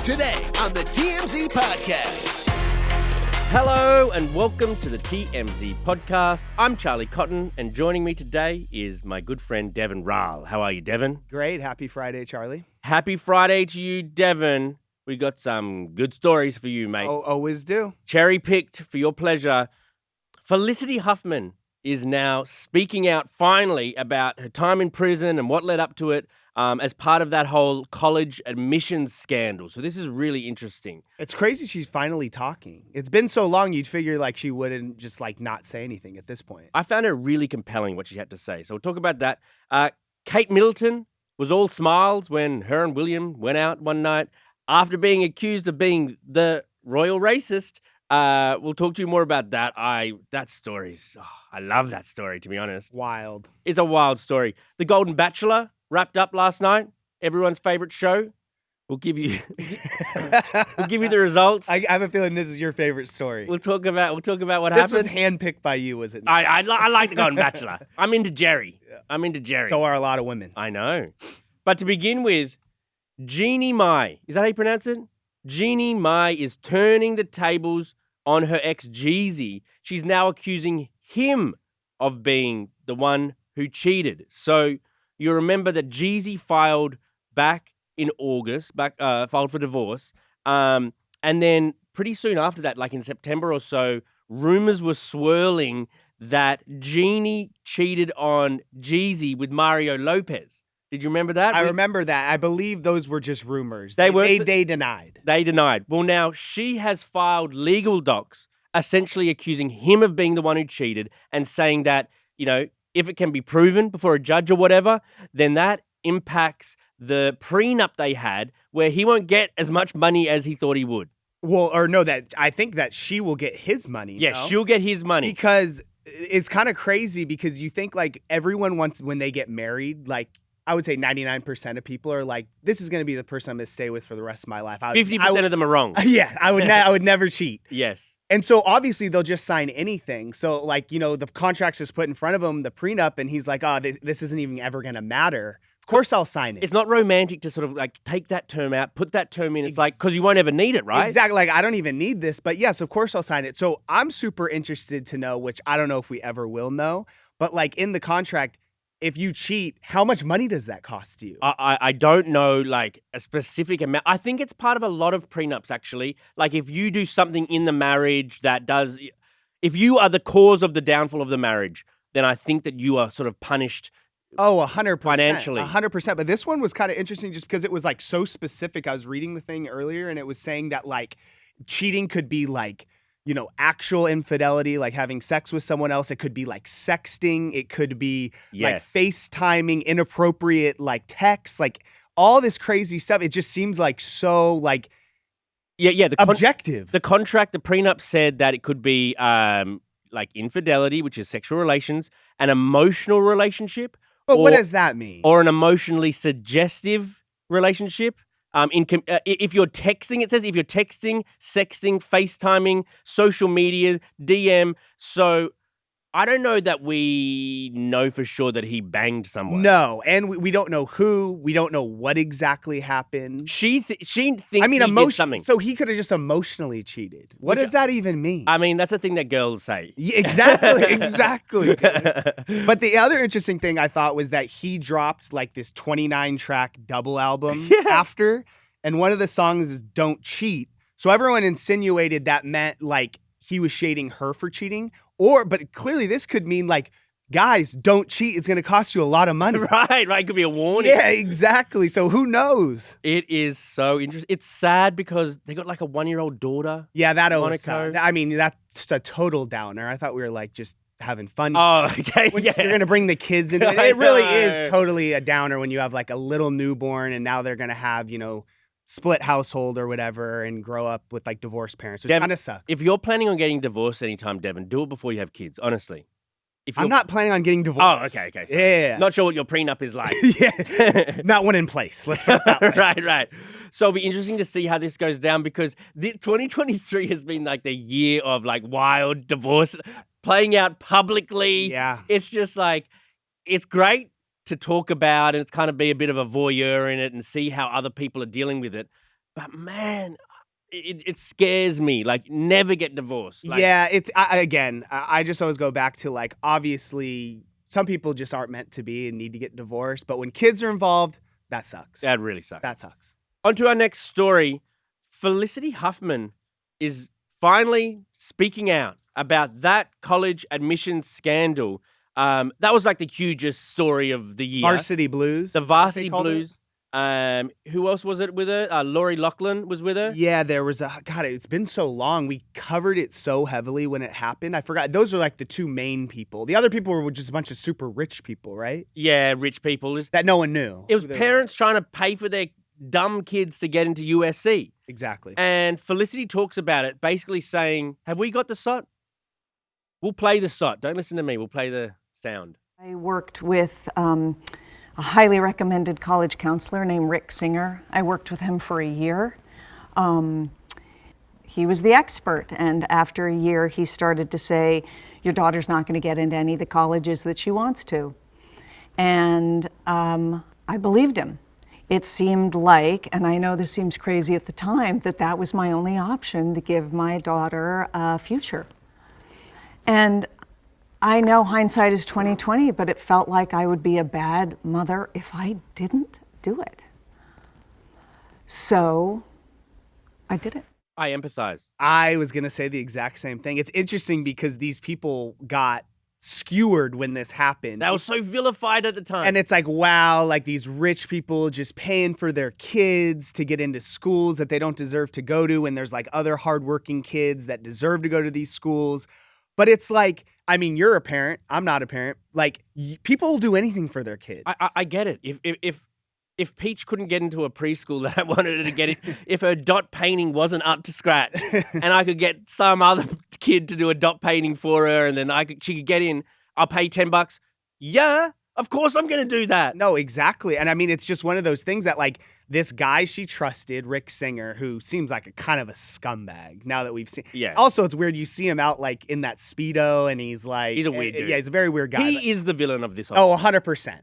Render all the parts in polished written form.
Today on the TMZ Podcast. Hello and welcome to the TMZ Podcast. I'm Charlie Cotton and joining me today is my good friend Deven Rall. How are you, Deven? Great. Happy Friday, Charlie. Happy Friday to you, Deven. We got some good stories for you, mate. Always do. Cherry-picked for your pleasure. Felicity Huffman is now speaking out finally about her time in prison and what led up to it as part of that whole college admissions scandal. So this is really interesting. It's crazy she's finally talking. It's been so long, you'd figure like she wouldn't just like not say anything at this point. I found it really compelling what she had to say. So we'll talk about that. Kate Middleton was all smiles when her and William went out one night after being accused of being the royal racist. We'll talk to you more about that. I love that story, to be honest. Wild. It's a wild story. The Golden Bachelor wrapped up last night. Everyone's favorite show. We'll give you the results. I have a feeling this is your favorite story. We'll talk about what happened. This was handpicked by you, was it? I like the Golden Bachelor. I'm into Gerry. Yeah. I'm into Gerry. So are a lot of women. I know. But to begin with, Jeannie Mai. Is that how you pronounce it? Jeannie Mai is turning the tables on her ex Jeezy. She's now accusing him of being the one who cheated. So you remember that Jeezy filed back in August, filed for divorce. And then pretty soon after that, like in September or so, rumors were swirling that Jeannie cheated on Jeezy with Mario Lopez. Did you remember that? I remember that. I believe those were just rumors. They denied. They denied. Well, now she has filed legal docs essentially accusing him of being the one who cheated and saying that, you know, if it can be proven before a judge or whatever, then that impacts the prenup they had where he won't get as much money as he thought he would. Well, or no, that I think that she will get his money. Yeah, no? She'll get his money. Because it's kind of crazy because you think like everyone wants when they get married, like I would say 99% of people are like, this is going to be the person I'm going to stay with for the rest of my life. 50% of them are wrong. Yeah, I would never cheat. Yes. And so obviously they'll just sign anything. So like, you know, the contract's just put in front of him, the prenup, and he's like, oh, this isn't even ever going to matter. Of course I'll sign it. It's not romantic to sort of like take that term out, put that term in. It's like, because you won't ever need it, right? Exactly. Like, I don't even need this. But yes, of course I'll sign it. So I'm super interested to know, which I don't know if we ever will know, but like in the contract, if you cheat, how much money does that cost you? I don't know, like, a specific amount. I think it's part of a lot of prenups, actually. Like, if you do something in the marriage that does... If you are the cause of the downfall of the marriage, then I think that you are sort of punished... 100%. Financially. 100%. But this one was kind of interesting just because it was, like, so specific. I was reading the thing earlier, and it was saying that, like, cheating could be, like... you know, actual infidelity, like having sex with someone else. It could be like sexting. It could be like FaceTiming, inappropriate like text, like all this crazy stuff. It just seems like so like objective. The contract, the prenup said that it could be like infidelity, which is sexual relations, an emotional relationship. But what does that mean? Or an emotionally suggestive relationship. If you're texting, it says if you're texting, sexting, FaceTiming, social media, DM. So I don't know that we know for sure that he banged someone. No, and we don't know who. We don't know what exactly happened. She thinks he did something. So he could have just emotionally cheated. What does that even mean? I mean, that's the thing that girls say. Yeah, exactly. But the other interesting thing I thought was that he dropped like this 29-track double album after, and one of the songs is Don't Cheat. So everyone insinuated that meant like he was shading her for cheating. But clearly this could mean like, guys, don't cheat. It's going to cost you a lot of money. Right. It could be a warning. Yeah, exactly. So who knows? It is so interesting. It's sad because they got like a 1-year-old daughter. Yeah, that always sad. I mean, that's just a total downer. I thought we were like just having fun. Oh, okay. You're going to bring the kids into it. It really is totally a downer when you have like a little newborn and now they're going to have, you know, split household or whatever and grow up with like divorced parents, which kind of sucks. If you're planning on getting divorced anytime, Deven, do it before you have kids, honestly. I'm not planning on getting divorced. Oh, okay. Sorry. Yeah. Not sure what your prenup is like. Yeah. Not one in place. Let's put it that way. Right. So it'll be interesting to see how this goes down because 2023 has been like the year of like wild divorce playing out publicly. Yeah. It's just like, it's great to talk about and it's kind of be a bit of a voyeur in it and see how other people are dealing with it. But man, it scares me. Like, never get divorced. Like, yeah, it's again. I just always go back to like obviously some people just aren't meant to be and need to get divorced. But when kids are involved, that sucks. that really sucks. That sucks. On to our next story. Felicity Huffman is finally speaking out about that college admissions scandal. That was like the hugest story of the year. Varsity Blues. The what Varsity they called it? Blues. Who else was it with her? Lori Loughlin was with her. Yeah, there was God, it's been so long. We covered it so heavily when it happened. I forgot. Those are like the two main people. The other people were just a bunch of super rich people, right? Yeah, rich people. That no one knew. It was who they were. parents trying to pay for their dumb kids to get into USC. Exactly. And Felicity talks about it, basically saying, have we got the SOT? We'll play the SOT. Don't listen to me. We'll play the sound. I worked with a highly recommended college counselor named Rick Singer. I worked with him for a year. He was the expert, and after a year, he started to say, your daughter's not going to get into any of the colleges that she wants to. And I believed him. It seemed like, and I know this seems crazy at the time, that was my only option to give my daughter a future. And I know hindsight is 20/20, but it felt like I would be a bad mother if I didn't do it. So I did it. I empathize. I was going to say the exact same thing. It's interesting because these people got skewered when this happened. That was so vilified at the time. And it's like, wow, like these rich people just paying for their kids to get into schools that they don't deserve to go to. And there's like other hardworking kids that deserve to go to these schools. But it's like, I mean, you're a parent. I'm not a parent. Like, people will do anything for their kids. I get it. If Peach couldn't get into a preschool that I wanted her to get in, if her dot painting wasn't up to scratch, and I could get some other kid to do a dot painting for her, and then she could get in, I'll pay $10. Yeah, of course I'm going to do that. No, exactly. And I mean, it's just one of those things that like this guy she trusted, Rick Singer, who seems like a kind of a scumbag now that we've seen. Yeah. Also, it's weird. You see him out like in that Speedo and he's like. He's a weird dude. Yeah, he's a very weird guy. He is the villain of this whole. Oh, 100%.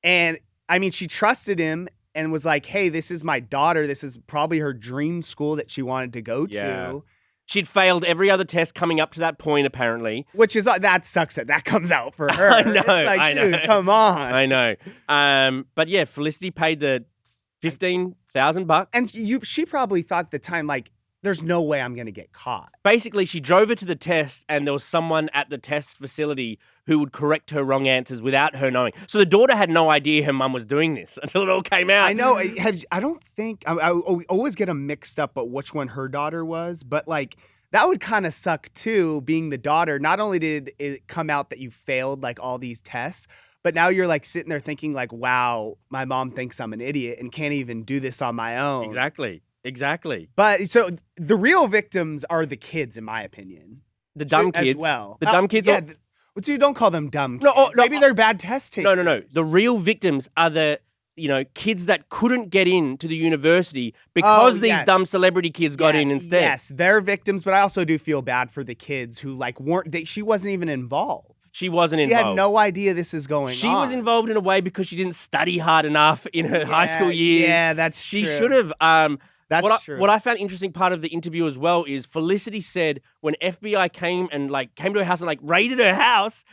And I mean, she trusted him and was like, hey, this is my daughter. This is probably her dream school that she wanted to go to. She'd failed every other test coming up to that point, apparently. Which is, that sucks that comes out for her. I know, It's like, I dude, know. come on. I know. But yeah, Felicity paid the $15,000. And she probably thought at the time, like, there's no way I'm going to get caught. Basically, she drove her to the test, and there was someone at the test facility who would correct her wrong answers without her knowing. So the daughter had no idea her mum was doing this until it all came out. I know. I don't think, I always get them mixed up, but which one her daughter was. But like, that would kind of suck too, being the daughter. Not only did it come out that you failed like all these tests, but now you're like sitting there thinking like, wow, my mom thinks I'm an idiot and can't even do this on my own. Exactly. But so the real victims are the kids, in my opinion. The dumb kids. As well. The dumb kids. Yeah. So don't call them dumb kids. No, Maybe they're bad test takers. No. The real victims are the kids that couldn't get into the university because these dumb celebrity kids got in instead. Yes, they're victims, but I also do feel bad for the kids who like she wasn't even involved. She wasn't She involved. had no idea this is going on. She was involved in a way because she didn't study hard enough in her high school years. Yeah, that's She true. should have. That's true. What I found interesting part of the interview as well is Felicity said when FBI came to her house and raided her house,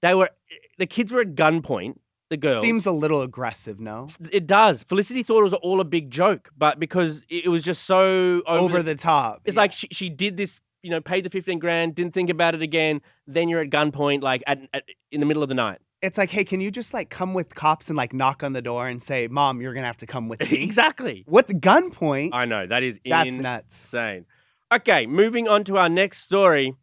the kids were at gunpoint. The girls. Seems a little aggressive, no? It does. Felicity thought it was all a big joke, but because it was just so over the top. It's like she did this, paid the $15,000, didn't think about it again. Then you're at gunpoint, in the middle of the night. It's like, hey, can you just come with cops and knock on the door and say, Mom, you're gonna have to come with me? Exactly. What the gunpoint? I know that's nuts. Insane. Okay, moving on to our next story.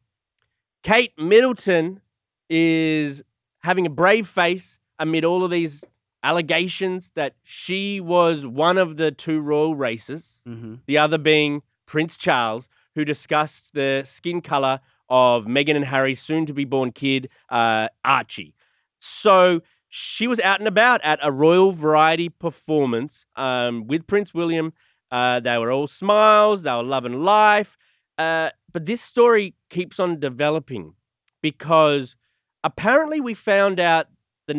Kate Middleton is having a brave face amid all of these allegations that she was one of the two royal racists, the other being Prince Charles, who discussed the skin color of Meghan and Harry's soon-to-be-born kid, Archie. So she was out and about at a royal variety performance with Prince William. They were all smiles. They were loving life. But this story keeps on developing because apparently we found out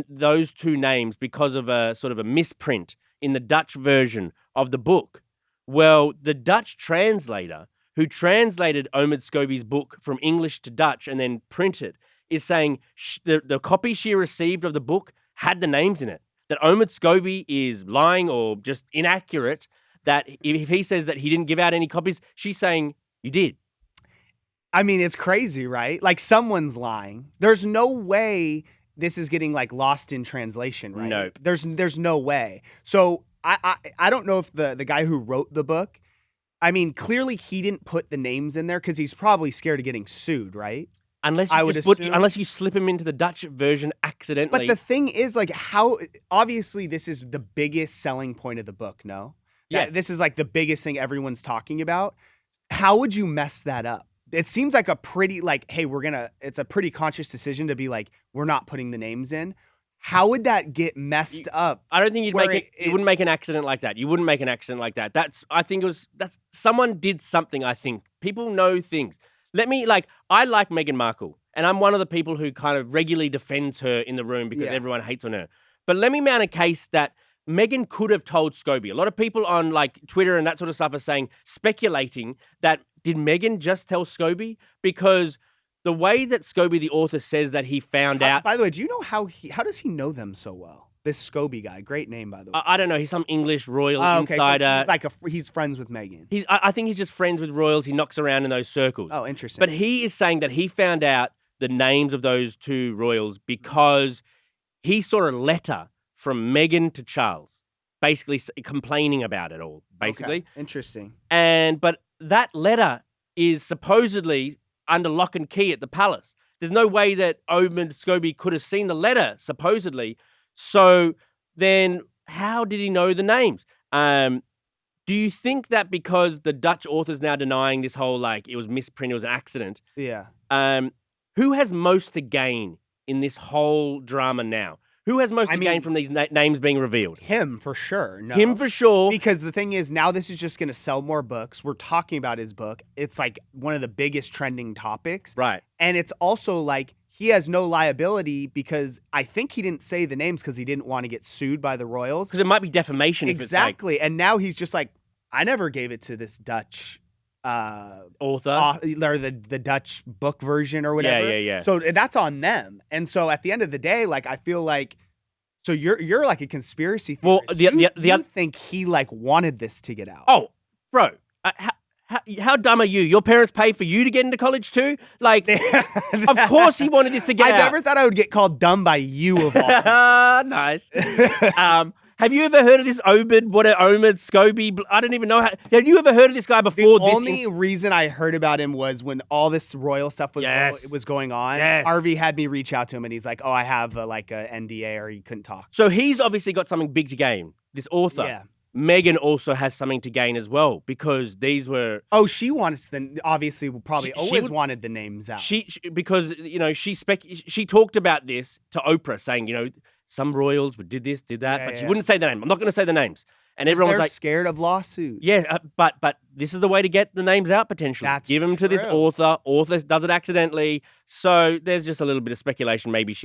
those two names because of a sort of a misprint in the Dutch version of the book, Well, the Dutch translator who translated Omid Scobie's book from English to Dutch and then printed is saying the copy she received of the book had the names in it. That Omid Scobie is lying or just inaccurate. That if he says that he didn't give out any copies, she's saying you did. I mean, it's crazy, right? Like someone's lying. There's no way this is getting like lost in translation, right? No. There's no way. So I don't know if the guy who wrote the book, I mean, clearly he didn't put the names in there because he's probably scared of getting sued, right? Unless you slip him into the Dutch version accidentally. But the thing is, like, how obviously this is the biggest selling point of the book, no? Yeah. This is like the biggest thing everyone's talking about. How would you mess that up? It seems like a pretty, like, hey, it's a pretty conscious decision to be like, we're not putting the names in. How would that get messed up? I don't think you wouldn't make an accident like that. You wouldn't make an accident like that. That's someone did something, I think. People know things. I like Meghan Markle, and I'm one of the people who kind of regularly defends her in the room because everyone hates on her. But let me mount a case that Meghan could have told Scobie. A lot of people on like Twitter and that sort of stuff are speculating that did Meghan just tell Scobie? Because the way that Scobie, the author, says that he found out. By the way, do you know how does he know them so well? This Scobie guy, great name, by the way. I don't know. He's some English royal insider. So he's friends with Meghan. I think he's just friends with royals. He knocks around in those circles. Oh, interesting. But he is saying that he found out the names of those two royals because he saw a letter from Meghan to Charles, basically complaining about it all, basically. Okay. Interesting. But that letter is supposedly under lock and key at the palace. There's no way that Omid Scobie could have seen the letter, supposedly. So then how did he know the names? Do you think that because the Dutch author's now denying this whole, like, it was misprint, it was an accident? Yeah. Who has most to gain in this whole drama now? Who has most to gain from these names being revealed? Him, for sure. No. Him, for sure. Because the thing is, now this is just going to sell more books. We're talking about his book. It's like one of the biggest trending topics. Right. And it's also like he has no liability because I think he didn't say the names because he didn't want to get sued by the royals. Because it might be defamation. Exactly. If it's and now he's just like, I never gave it to this Dutch author. Or the Dutch book version or whatever. Yeah. So that's on them. And so at the end of the day, like, I feel like, so you're like a conspiracy theorist. Well, you think he like wanted this to get out? Oh, bro, how dumb are you? Your parents paid for you to get into college too? Like, of course he wanted this to get out. I never thought I would get called dumb by you of all. Nice. Have you ever heard of this Omid Scobie? I don't even know how. Have you ever heard of this guy before? The only reason I heard about him was when all this royal stuff was going on. Yes. Harvey had me reach out to him, and he's like, "Oh, I have a NDA, or he couldn't talk." So he's obviously got something big to gain. This author. Yeah. Meghan also has something to gain as well because these were. Oh, she wants obviously probably always wanted the names out. Because she talked about this to Oprah, saying some royals did this, did that, but she wouldn't say the name. I'm not going to say the names. And everyone was like, scared of lawsuits. Yeah, but this is the way to get the names out potentially. Give them to this author. Author does it accidentally. So there's just a little bit of speculation. Maybe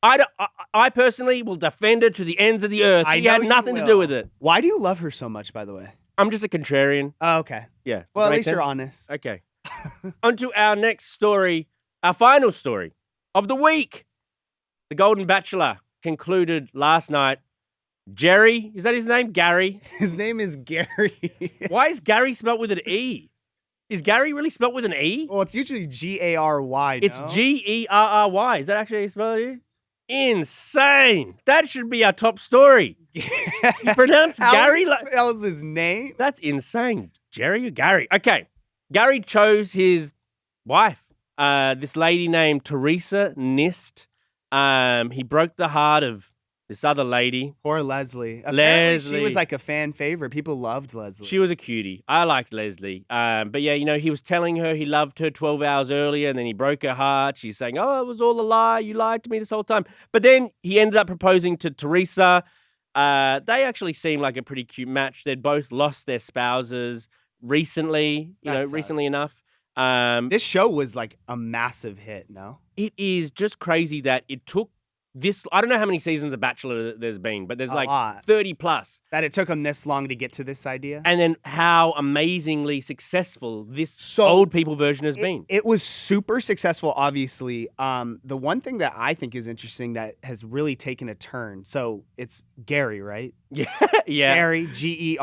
I personally will defend her to the ends of the earth. She had nothing to do with it. Why do you love her so much, by the way? I'm just a contrarian. Oh, okay. Yeah. Well, at least you're honest. Okay. On to our next story, our final story of the week. The Golden Bachelor concluded last night. Gerry, is that his name? Gary? His name is Gary. Why is Gary spelled with an E? Is Gary really spelled with an E? Well, it's usually Gary. It's Gerry. Is that actually how you spell it? Insane. That should be our top story. You pronounce Gary like... spells his name? That's insane. Gerry or Gary? Okay. Gary chose his wife, this lady named Theresa Nist. He broke the heart of this other lady. Poor Leslie. Apparently she was like a fan favorite. People loved Leslie. She was a cutie. I liked Leslie. But yeah, he was telling her he loved her 12 hours earlier and then he broke her heart. She's saying, oh, it was all a lie. You lied to me this whole time. But then he ended up proposing to Theresa. They actually seemed like a pretty cute match. They'd both lost their spouses recently, recently enough. This show was like a massive hit, no? It is just crazy that it took I don't know how many seasons of Bachelor there's been, but there's like lot. 30 plus. That it took them this long to get to this idea. And then how amazingly successful this old people version has been. It was super successful, obviously. The one thing that I think is interesting that has really taken a turn. So it's Gerry, right? Yeah. Gerry, Gerry.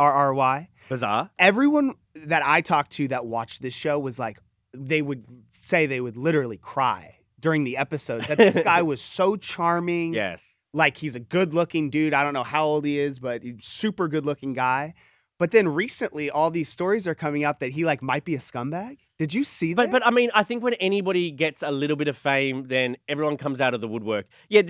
Bizarre. Everyone that I talked to that watched this show was like, they would say they would literally cry during the episodes. That this guy was so charming. Yes. Like, he's a good-looking dude. I don't know how old he is, but he's a super good-looking guy. But then recently, all these stories are coming out that he like might be a scumbag. Did you see that? But I mean, I think when anybody gets a little bit of fame, then everyone comes out of the woodwork. Yeah,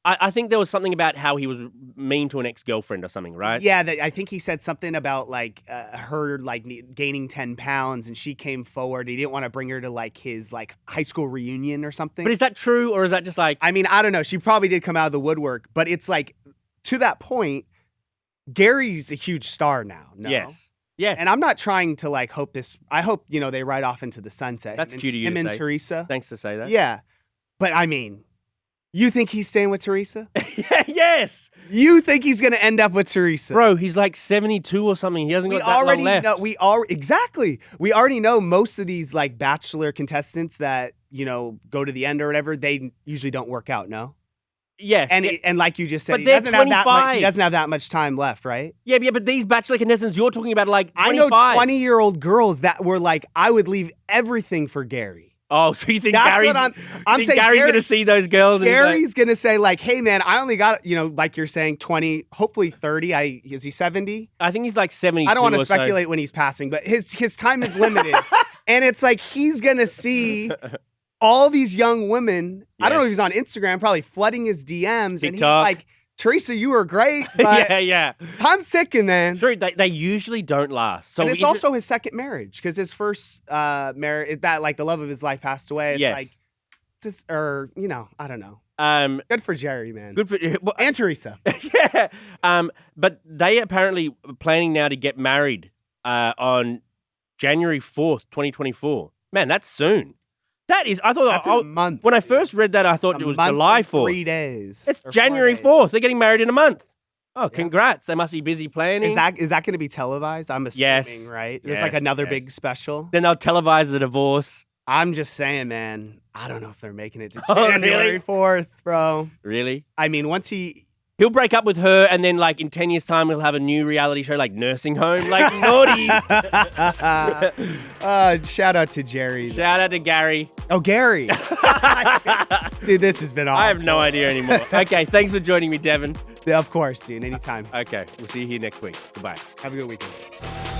I think there was something about how he was mean to an ex-girlfriend or something, right? Yeah, I think he said something about like her like gaining 10 pounds, and she came forward. He didn't want to bring her to like his like high school reunion or something. But is that true, or is that just like? I mean, I don't know. She probably did come out of the woodwork, but it's like to that point, Gary's a huge star now. No? Yes. Yes. And I'm not trying to like hope this. I hope they ride off into the sunset. That's cute of you him to and say. Theresa. Thanks to say that. Yeah, but I mean, you think he's staying with Theresa? Yes. You think he's gonna end up with Theresa? Bro, he's like 72 or something. He hasn't got that long left. We already know most of these like Bachelor contestants that go to the end or whatever. They usually don't work out. No. Yes. And like you just said, but he they're doesn't have that 25. much, he doesn't have that much time left, right? Yeah, but these Bachelor contestants you're talking about are like 25. I know 20-year-old girls that were like, I would leave everything for Gary. Oh, so you think That's Gary's? what I'm saying Gary's going to see those girls? Gary's going to say like, hey man, I only got like you're saying 20, hopefully 30. Is he 70? I think he's like 72. I don't want to or speculate so. when he's passing, but his time is limited, and it's like he's going to see all these young women. Yes. I don't know if he's on Instagram, probably flooding his DMs, TikTok. And he's like, Theresa, you were great, but yeah. Time's ticking, man. Sure, they usually don't last. So and it's also his second marriage because his first marriage, that like the love of his life passed away. It's like, I don't know. Good for Gerry, man. Good for and Theresa. Yeah. But they apparently are planning now to get married on January 4th, 2024. Man, that's soon. That is, I thought that's a month. When I first read that, I thought it was July 4th. 3 days. It's January 4th. They're getting married in a month. Oh, congrats. They must be busy planning. Is that going to be televised? I'm assuming, right? There's like another big special. Then they'll televise the divorce. I'm just saying, man, I don't know if they're making it to January 4th, bro. Really? I mean, once he'll break up with her, and then, like, in 10 years' time, he'll have a new reality show, like Nursing Home. Like, naughty. Shout out to Gerry. Shout out to Gary. Oh, Gary. Dude, this has been awesome. I have no idea anymore. Okay, thanks for joining me, Deven. Yeah, of course, dude. Anytime. Okay, we'll see you here next week. Goodbye. Have a good weekend.